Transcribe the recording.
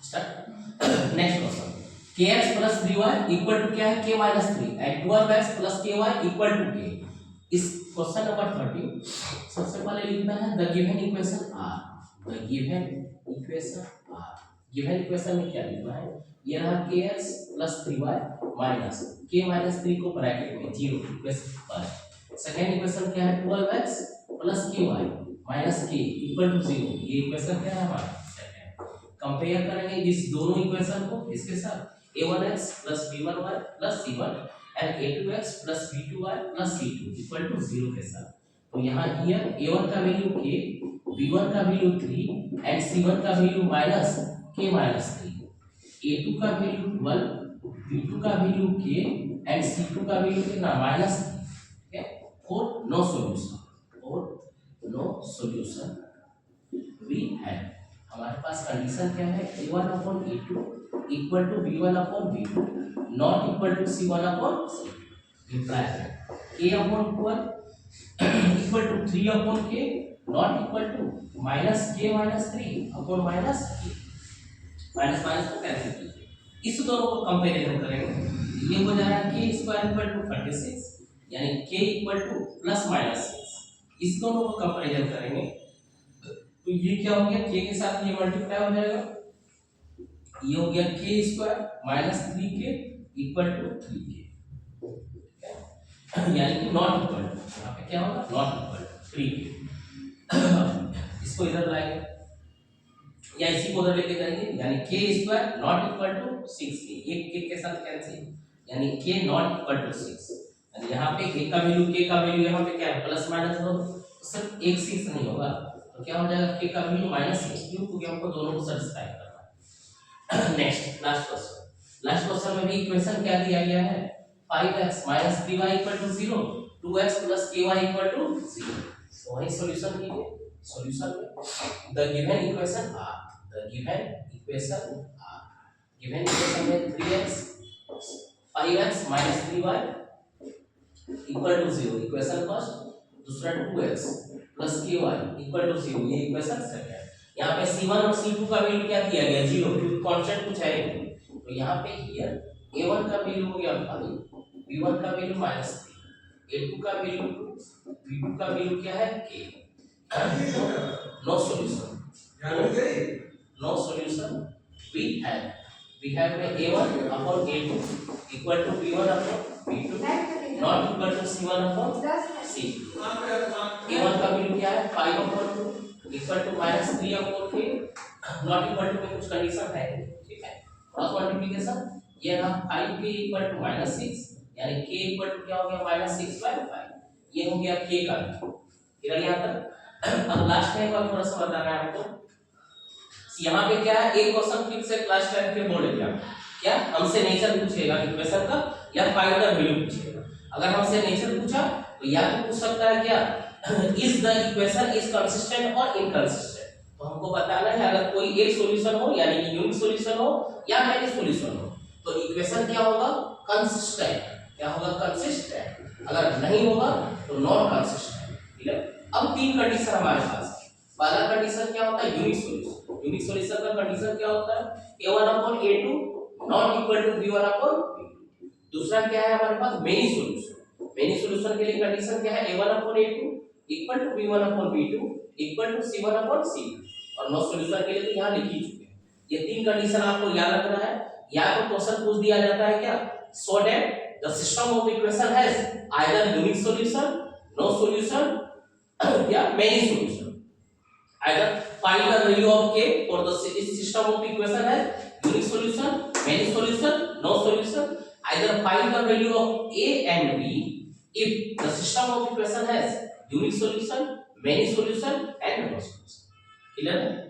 Start. Next question, kx plus 3y equal to क्या है, k minus 3 and 12x plus ky equal to k। इस question number 13 सबसे पहले लिखना है the given equation are. The given equation are, given equation में क्या लिखना है, ये रहा kx plus 3y minus k minus 3 को ब्रैकेट में 0 इक्वेशन पर। सेकंड इक्वेशन क्या है, 12x plus ky minus k equal to 0। ये इक्वेशन क्या है हमारा सेकंड। कंपेयर करेंगे इस दोनों इक्वेशन को इसके साथ, a1x plus b1y plus c1 and a2x plus b2y plus c2 equal to 0 के साथ। तो यहाँ here a1 का वैल्यू k, b1 का वैल्यू 3 and c1 का value minus k minus 3, a2 का वैल्यू 12, b2 का वैल्यू k and c2 का वैल्यू कितना माइनस 3। ठीक है, और नो सॉल्यूशन, और नो सॉल्यूशन वी हैव। हमारे पास कंडीशन क्या है, a1 upon a2 equal to b1 upon b2 not equal to c1 upon c2। Imply है k upon 12 equal to 3 upon k not equal to minus k minus 3 upon minus k। Minus minus को cancel कीजिए, इस दोनों को comparison करेंगे। ये हो जाएगा k स्क्वायर इक्वल टू 36 यानी k equal two plus minus 6। इस दोनों को कंपैरिजन करेंगे तो ये क्या हो गया, k के साथ ये मल्टीप्लाई हो जाएगा, ये हो गया k square minus 3k equal to 3k, यानी कि नॉट इक्वल टू, यहाँ पे क्या होगा नॉट इक्वल टू 3k। इसको इधर लाएंगे या इसी को उधर लेके जाएंगे, यानी k square not equal to 6k, एक k के साथ कैंसिल, यानी k नॉट इक्वल टू 6। यानी यहाँ पे k का वैल्यू, k का वैल्यू यहाँ पे क्या है प्लस माइनस हो, तो सिर्फ एक 6 नहीं होगा, तो क्या हो जाएगा k का वैल्यू माइनस 6, क्योंकि हमको दोनों को सैटिस्फाई करना है। Next last question, last question में भी इक्वेशन क्या दिया गया है, 5x minus 3y equal to 0, 2x plus ky equal to 0। तो वही सॉल्यूशन कीजिए, सॉल्यूशन में the given equation are, the given equation are, given equation में 3x 5x minus 3y equal to 0 equation first, दूसरा 2x plus ky equal to 0 ये equation second. यहाँ पे c1 और c2 का वैल्यू क्या दिया गया 0, क्योंकि कांस्टेंट कुछ है नहीं। तो यहाँ पे हियर a1 का वैल्यू हो गया 5, b1 का वैल्यू माइनस 3, a2 का वैल्यू 2, b2 का वैल्यू क्या है k। No solution, no solution we have में a1 upon a2 equal to b1 upon b2 not equal to c1 upon c2। a1 का वैल्यू क्या है 5 upon 2 equal to minus 3 upon k not equal to में कुछ condition है, ठीक है। Cross multiplication ये रहा 5k इक्वल टू माइनस 6, यानी k इक्वल टू क्या हो गया माइनस 6/5, ये हो गया k का वैल्यू। फिर यहाँ तक अब लास्ट टाइम का थोड़ा सा बताना है आपको, यहाँ पे क्या है एक क्वेश्चन फिर से क्लास 10 के बोर्ड एग्जाम क्या हमसे नेचर पूछेगा इक्वेशन का या फाइंड द वैल्यू पूछेगा। अगर हमसे नेचर पूछा तो या तो पूछ सकता है क्या is the equation is consistent और इनकंसिस्टेंट, तो हमको बताना है अगर कोई एक सॉल्यूशन हो यानी कि यूनिक सॉल्यूशन हो या मैनी सॉल्यूशन हो तो इक्वेशन क्या होगा कंसिस्टेंट, क्या होगा कंसिस्टेंट, अगर नहीं होगा तो नॉन कंसिस्टेंट। ठीक है, अब तीन कंडीशन हमारे पास है। पहला कंडीशन क्या होता है यूनिक सॉल्यूशन, यूनिक सॉल्यूशन का कंडीशन क्या होता है a1 upon a2 not equal to b1 upon b2। दूसरा क्या है हमारे पास मेनी सॉल्यूशन, मेनी सॉल्यूशन के लिए कंडीशन क्या है a1 upon a2 equal to b1 upon b2 equal to c1 upon c2, और नो सॉल्यूशन के लिए तो यहां लिख ही चुके हैं। ये तीन कंडीशन आपको याद रखना है, या तो क्वेश्चन पूछ दिया जाता है क्या so that the system of equation has either unique solution, no solution या many solution. Either find the value of k for the system of equation has unique solution, many solution, no solution. Either find the value of a and b if the system of equation has unique solution, many solution and no solution। Clear है?